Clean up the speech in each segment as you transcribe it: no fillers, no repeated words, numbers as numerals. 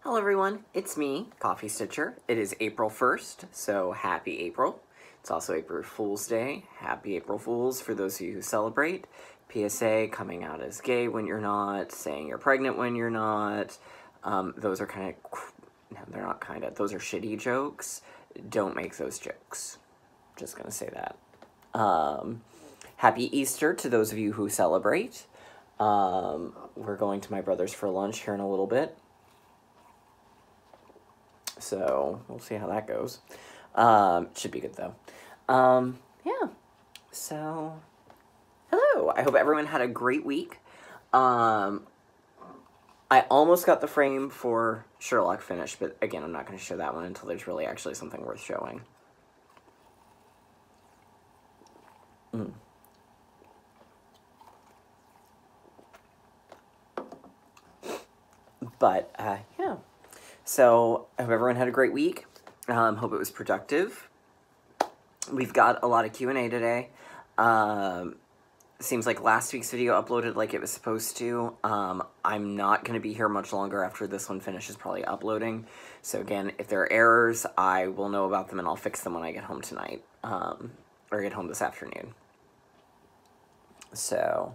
Hello everyone, it's me, Coffee Stitcher. It is April 1st, so happy April. It's also April Fool's Day. Happy April Fools for those of you who celebrate. PSA, coming out as gay when you're not, saying you're pregnant when you're not. Those are kind of, no, they're not kind of, those are shitty jokes. Don't make those jokes. Just gonna say that. Happy Easter to those of you who celebrate. We're going to my brother's for lunch here in a little bit. So, we'll see how that goes. Should be good, though. Yeah. So, hello. I hope everyone had a great week. I almost got the frame for Sherlock finished, but again, I'm not going to show that one until there's really actually something worth showing. But, yeah. So, I hope everyone had a great week. Hope it was productive. We've got a lot of Q&A today. Seems like last week's video uploaded like it was supposed to. I'm not going to be here much longer after this one finishes probably uploading. So again, if there are errors, I will know about them and I'll fix them when I get home tonight. Or get home this afternoon. So,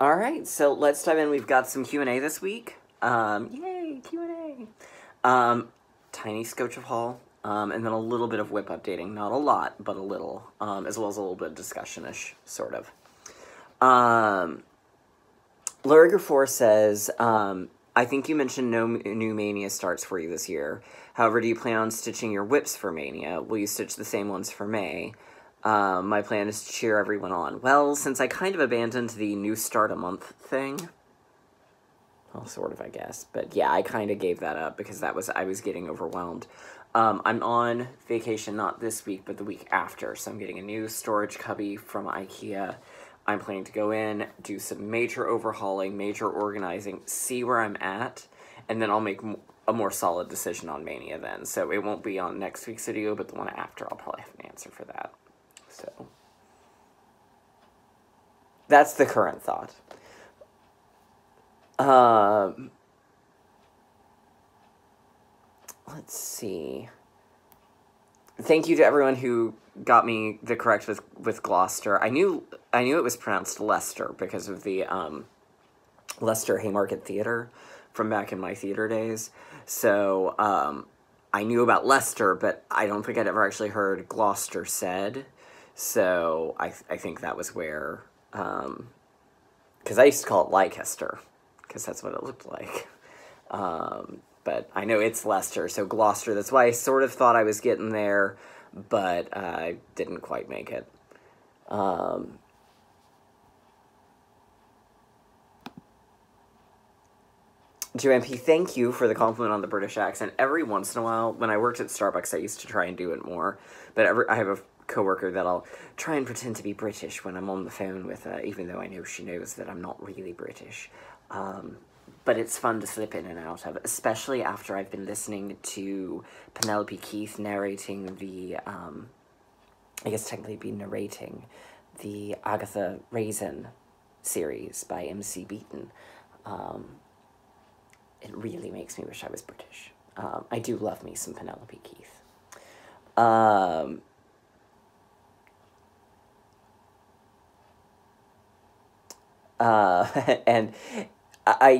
alright, so let's dive in. We've got some Q&A this week. Yay, Q&A. Tiny scotch of haul, and then a little bit of whip updating. Not a lot, but a little, as well as a little bit of discussion-ish, sort of. Luriger 4 says, I think you mentioned no new Mania starts for you this year. However, do you plan on stitching your whips for Mania? Will you stitch the same ones for May? My plan is to cheer everyone on. Well, since I kind of abandoned the new start a month thing, well, sort of, I guess, but yeah, I kind of gave that up because I was getting overwhelmed. I'm on vacation, not this week, but the week after, so I'm getting a new storage cubby from IKEA. I'm planning to go in, do some major overhauling, major organizing, see where I'm at, and then I'll make a more solid decision on Mania then. So it won't be on next week's video, but the one after, I'll probably have an answer for that. So, that's the current thought. Let's see. Thank you to everyone who got me the correct with Gloucester. I knew it was pronounced Leicester because of the Leicester Haymarket Theater from back in my theater days. So I knew about Leicester, but I don't think I'd ever actually heard Gloucester said. So I think that was where, because I used to call it Leicester, because that's what it looked like. But I know it's Leicester, so Gloucester, that's why I sort of thought I was getting there, but I didn't quite make it. JMP, thank you for the compliment on the British accent. Every once in a while, when I worked at Starbucks, I used to try and do it more, but I have a coworker that I'll try and pretend to be British when I'm on the phone with her, even though I know she knows that I'm not really British. But it's fun to slip in and out of, especially after I've been listening to Penelope Keith narrating the, I guess technically be narrating the Agatha Raisin series by MC Beaton. It really makes me wish I was British. I do love me some Penelope Keith. And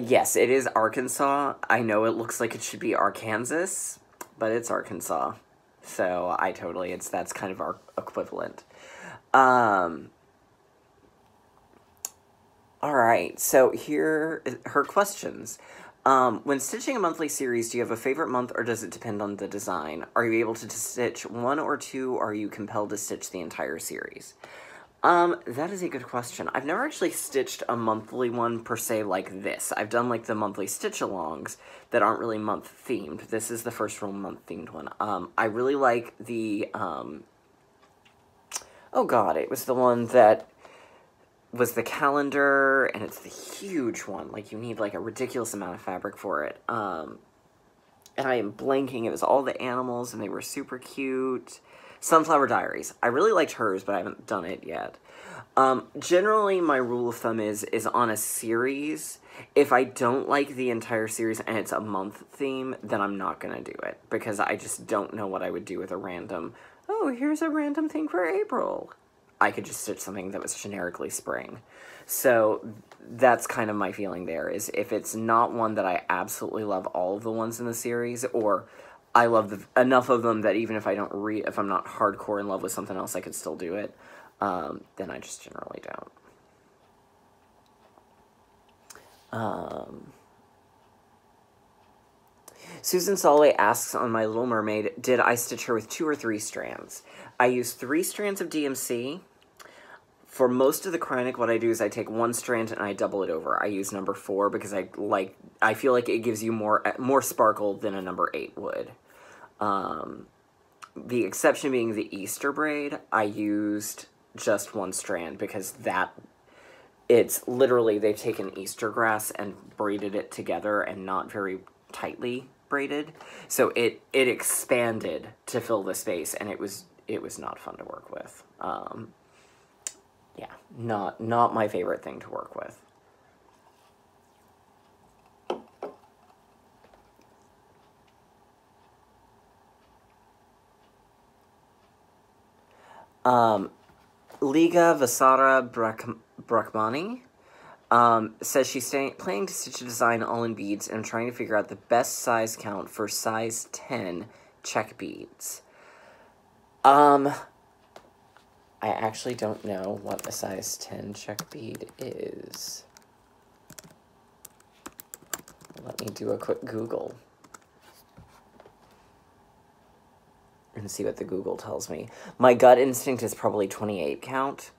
yes, it is Arkansas. I know it looks like it should be Arkansas, but it's Arkansas. So that's kind of our equivalent. Alright, so here are her questions. When stitching a monthly series, do you have a favorite month or does it depend on the design? Are you able to stitch one or two, or are you compelled to stitch the entire series? That is a good question. I've never actually stitched a monthly one per se like this. I've done like the monthly stitch-alongs that aren't really month-themed. This is the first real month-themed one. I really like the, oh god, it was the one that was the calendar, and it's the huge one. Like, you need like a ridiculous amount of fabric for it. And I am blanking. It was all the animals, and they were super cute. Sunflower Diaries. I really liked hers, but I haven't done it yet. Generally, my rule of thumb is on a series. If I don't like the entire series and it's a month theme, then I'm not gonna do it because I just don't know what I would do with a random. Oh, here's a random thing for April. I could just stitch something that was generically spring. So that's kind of my feeling there. Is if it's not one that I absolutely love all of the ones in the series, or I love enough of them that even if I don't if I'm not hardcore in love with something else, I could still do it. Then I just generally don't. Susan Solway asks on My Little Mermaid, did I stitch her with 2 or 3 strands? I use 3 strands of DMC. For most of the Kreinik, what I do is I take 1 strand and I double it over. I use number 4 because I feel like it gives you more sparkle than a number 8 would. The exception being the Easter braid, I used just 1 strand because it's literally, they've taken Easter grass and braided it together and not very tightly braided. So it expanded to fill the space, and it was not fun to work with. Yeah, not my favorite thing to work with. Liga Vasara Brahmani says she's planning to stitch a design all in beads and trying to figure out the best size count for size 10 check beads. I actually don't know what a size 10 check bead is. Let me do a quick Google and see what the Google tells me. My gut instinct is probably 28 count.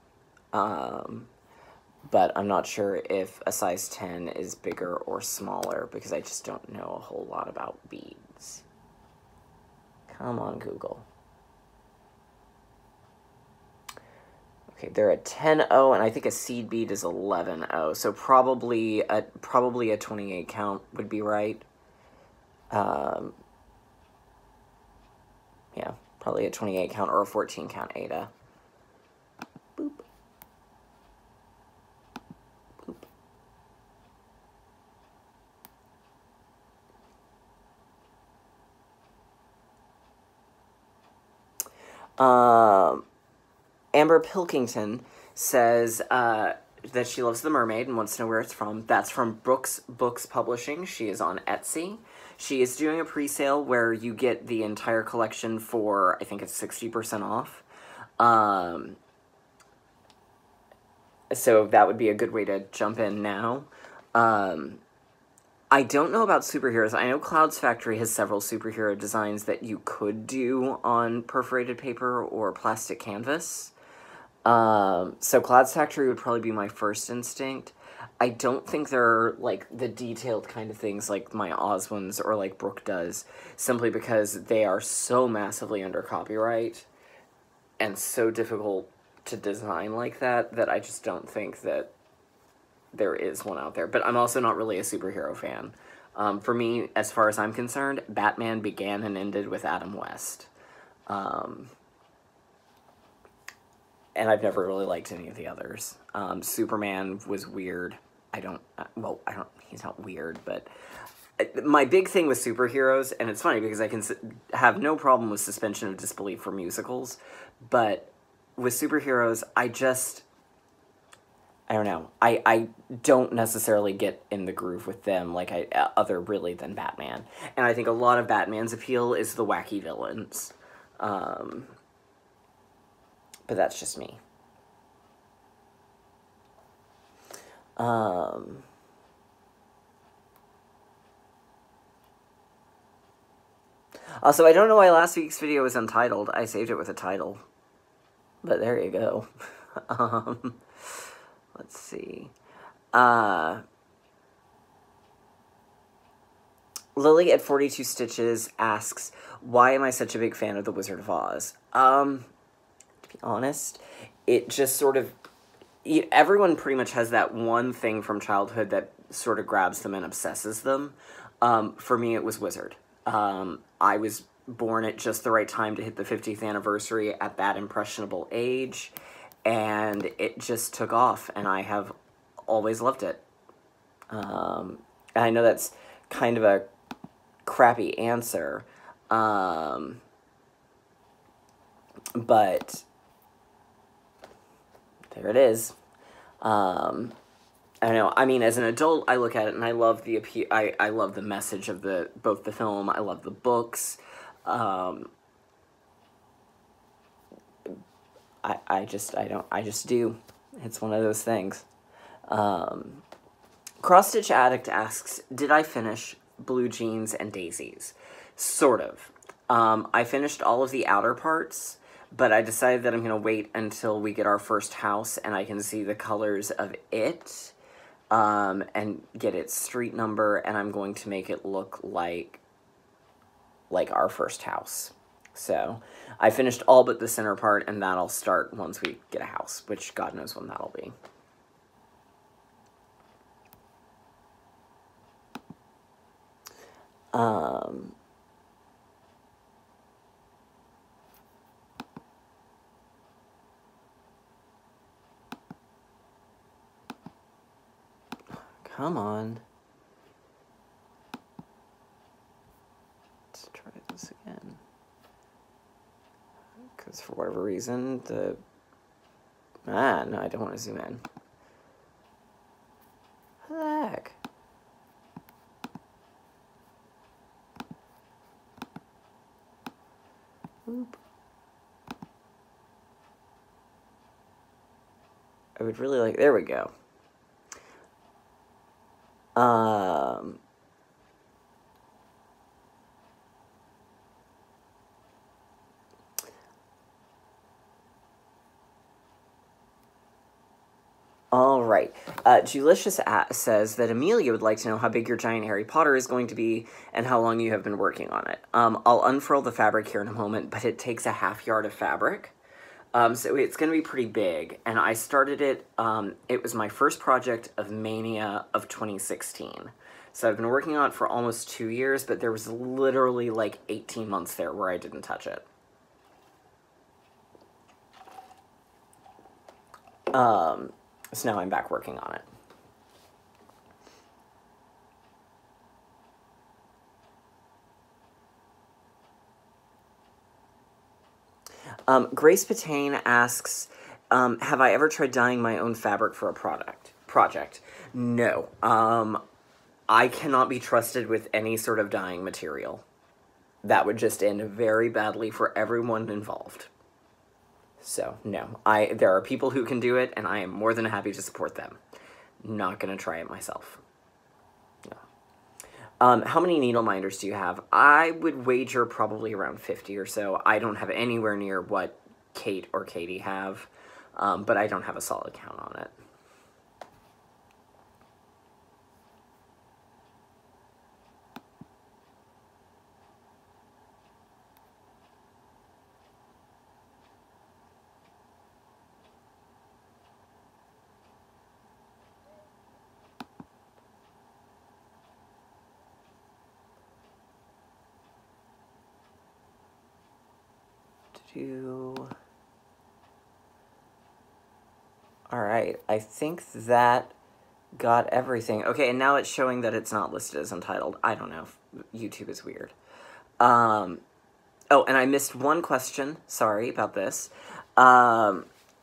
But I'm not sure if a size 10 is bigger or smaller because I just don't know a whole lot about beads. Come on, Google. Okay, they're a 10-0, and I think a seed bead is 11-0, so probably a 28 count would be right. Yeah, probably a 28 count or a 14 count Ada. Boop. Amber Pilkington says that she loves The Mermaid and wants to know where it's from. That's from Brooks Books Publishing. She is on Etsy. She is doing a pre-sale where you get the entire collection for, I think it's 60% off. So that would be a good way to jump in now. I don't know about superheroes. I know Clouds Factory has several superhero designs that you could do on perforated paper or plastic canvas. So Clouds Factory would probably be my first instinct. I don't think they're, like, the detailed kind of things like my Oz ones or like Brooke does, simply because they are so massively under copyright and so difficult to design like that I just don't think that there is one out there. But I'm also not really a superhero fan. For me, as far as I'm concerned, Batman began and ended with Adam West. And I've never really liked any of the others. Superman was weird. He's not weird, but my big thing with superheroes, and it's funny because I can have no problem with suspension of disbelief for musicals, but with superheroes, I don't know. I don't necessarily get in the groove with them like other really than Batman. And I think a lot of Batman's appeal is the wacky villains. But that's just me. Also, I don't know why last week's video was untitled. I saved it with a title. But there you go. Let's see. Lily at 42 Stitches asks, why am I such a big fan of The Wizard of Oz? To be honest, it just sort of... Everyone pretty much has that one thing from childhood that sort of grabs them and obsesses them. For me, it was Wizard. I was born at just the right time to hit the 50th anniversary at that impressionable age. and it just took off, and I have always loved it. And I know that's kind of a crappy answer, but there it is. I don't know. I mean, as an adult, I look at it and I love the appeal. I love the message of both the film. I love the books. I just do. It's one of those things. Cross Stitch Addict asks, did I finish Blue Jeans and Daisies? Sort of. I finished all of the outer parts, but I decided that I'm going to wait until we get our first house and I can see the colors of it, and get its street number, and I'm going to make it look like our first house. So I finished all but the center part, and that'll start once we get a house, which God knows when that'll be. Come on. Let's try this again. Because for whatever reason, no, I don't want to zoom in. What the heck? Oop. I would really like, there we go. All right. Julicious says that Amelia would like to know how big your giant Harry Potter is going to be and how long you have been working on it. I'll unfurl the fabric here in a moment, but it takes a half yard of fabric. So it's going to be pretty big. And I started it, it was my first project of Mania of 2016. So I've been working on it for almost 2 years, but there was literally like 18 months there where I didn't touch it. So now I'm back working on it. Grace Patain asks, have I ever tried dyeing my own fabric for a project? No. I cannot be trusted with any sort of dyeing material. That would just end very badly for everyone involved. So, no. There are people who can do it, and I am more than happy to support them. Not going to try it myself. No. How many needle minders do you have? I would wager probably around 50 or so. I don't have anywhere near what Kate or Katie have, but I don't have a solid count on it. Alright, I think that got everything. Okay, and now it's showing that it's not listed as untitled. I don't know. YouTube is weird. Oh, and I missed one question. Sorry about this.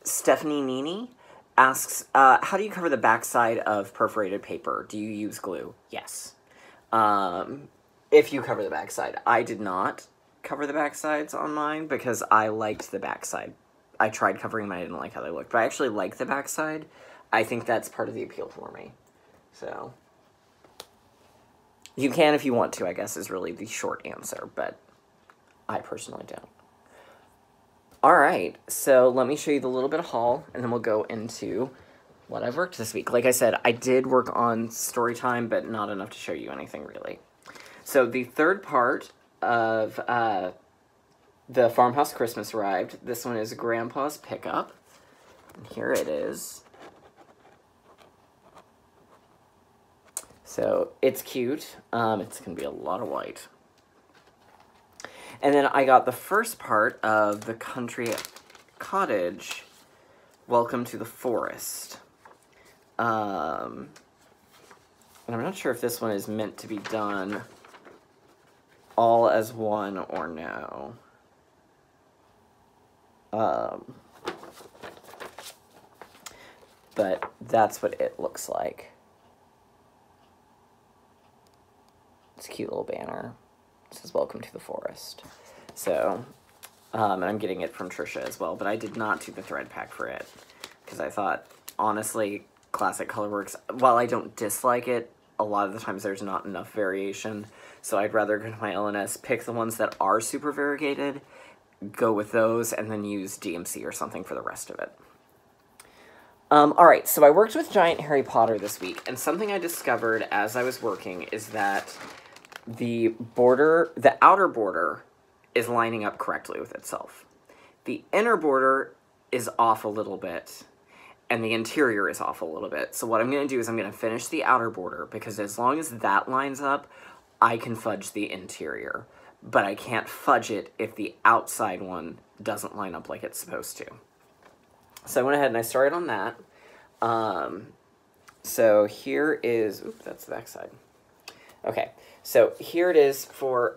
Stephanie Nini asks, how do you cover the backside of perforated paper? Do you use glue? Yes. If you cover the backside. I did not cover the backsides on mine because I liked the backside. I tried covering mine, I didn't like how they looked, but I actually like the backside. I think that's part of the appeal for me. So, you can if you want to, I guess, is really the short answer, but I personally don't. Alright, so let me show you the little bit of haul, and then we'll go into what I've worked this week. Like I said, I did work on story time, but not enough to show you anything, really. So, the third part of the Farmhouse Christmas arrived. This one is Grandpa's Pickup. And here it is. So, it's cute. It's going to be a lot of white. And then I got the first part of the Country Cottage Welcome to the Forest. And I'm not sure if this one is meant to be done all as one or no. But that's what it looks like. It's a cute little banner. It says, "Welcome to the Forest." So, and I'm getting it from Trisha as well, but I did not do the thread pack for it, because I thought, honestly, Classic Colorworks, while I don't dislike it, a lot of the times there's not enough variation, so I'd rather go to my LNS, pick the ones that are super variegated, go with those, and then use DMC or something for the rest of it. Alright, so I worked with Giant Harry Potter this week, and something I discovered as I was working is that the outer border is lining up correctly with itself. The inner border is off a little bit, and the interior is off a little bit. So what I'm going to do is I'm going to finish the outer border, because as long as that lines up, I can fudge the interior. But I can't fudge it if the outside one doesn't line up like it's supposed to. So I went ahead and I started on that. So here is, oops, that's the back side. Okay, so here it is for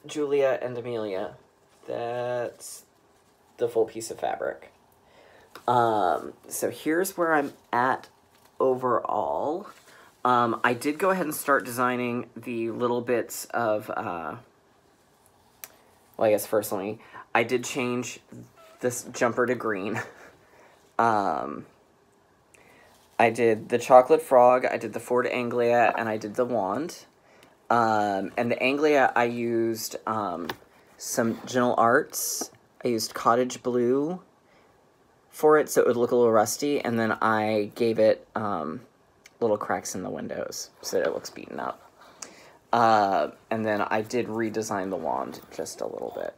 Julia and Amelia. That's the full piece of fabric. So here's where I'm at overall. I did go ahead and start designing the little bits of, well, I guess firstly, I did change this jumper to green. I did the chocolate frog, I did the Ford Anglia, and I did the wand. And the Anglia, I used some Gentle Arts. I used cottage blue for it, so it would look a little rusty, and then I gave it little cracks in the windows so that it looks beaten up. And then I did redesign the wand just a little bit.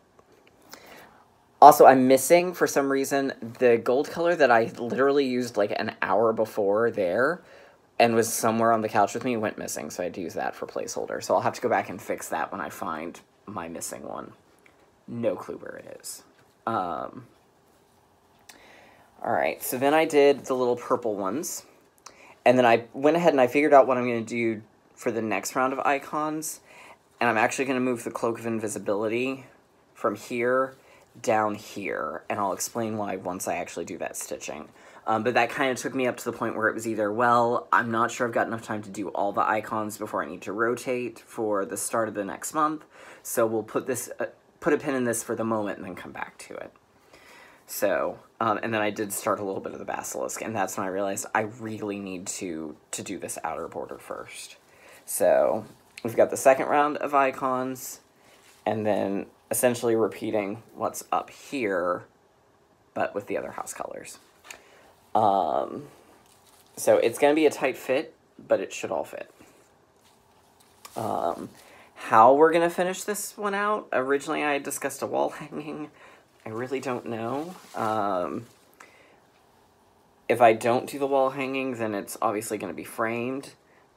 Also, I'm missing, for some reason, the gold color that I literally used like an hour before there and was somewhere on the couch with me went missing, so I had to use that for placeholder. So I'll have to go back and fix that when I find my missing one. No clue where it is. Alright, so then I did the little purple ones. And then I went ahead and I figured out what I'm going to do for the next round of icons. And I'm actually going to move the Cloak of Invisibility from here down here, and I'll explain why once I actually do that stitching. But that kind of took me up to the point where it was either, well, I'm not sure I've got enough time to do all the icons before I need to rotate for the start of the next month, so we'll put this, put a pin in this for the moment and then come back to it. So, and then I did start a little bit of the basilisk, and that's when I realized I really need to do this outer border first. So, we've got the second round of icons, and then essentially repeating what's up here, but with the other house colors. So it's going to be a tight fit, but it should all fit. How we're going to finish this one out, originally I had discussed a wall hanging. I really don't know. If I don't do the wall hanging, then it's obviously going to be framed,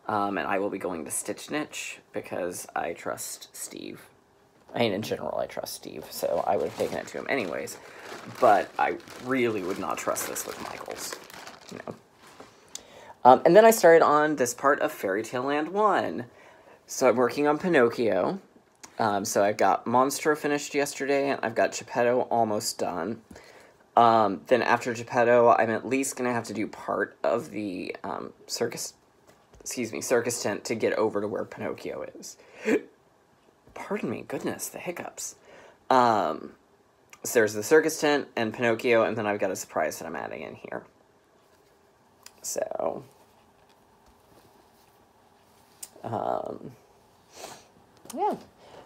and I will be going to Stitch Niche, because I trust Steve. I mean, in general, I trust Steve, so I would have taken it to him anyways. But I really would not trust this with Michaels. You know. And then I started on this part of Fairy Tale Land 1. So I'm working on Pinocchio. So I've got Monstro finished yesterday, and I've got Geppetto almost done. Then after Geppetto, I'm at least going to have to do part of the circus tent to get over to where Pinocchio is. Pardon me, goodness, the hiccups. So there's the circus tent and Pinocchio, and then I've got a surprise that I'm adding in here. So, yeah.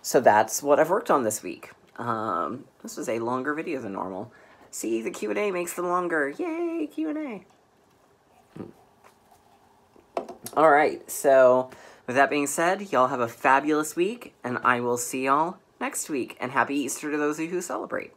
So that's what I've worked on this week. This was a longer video than normal. See, the Q&A makes them longer. Yay, Q&A. Alright, so with that being said, y'all have a fabulous week, and I will see y'all next week. And happy Easter to those of you who celebrate.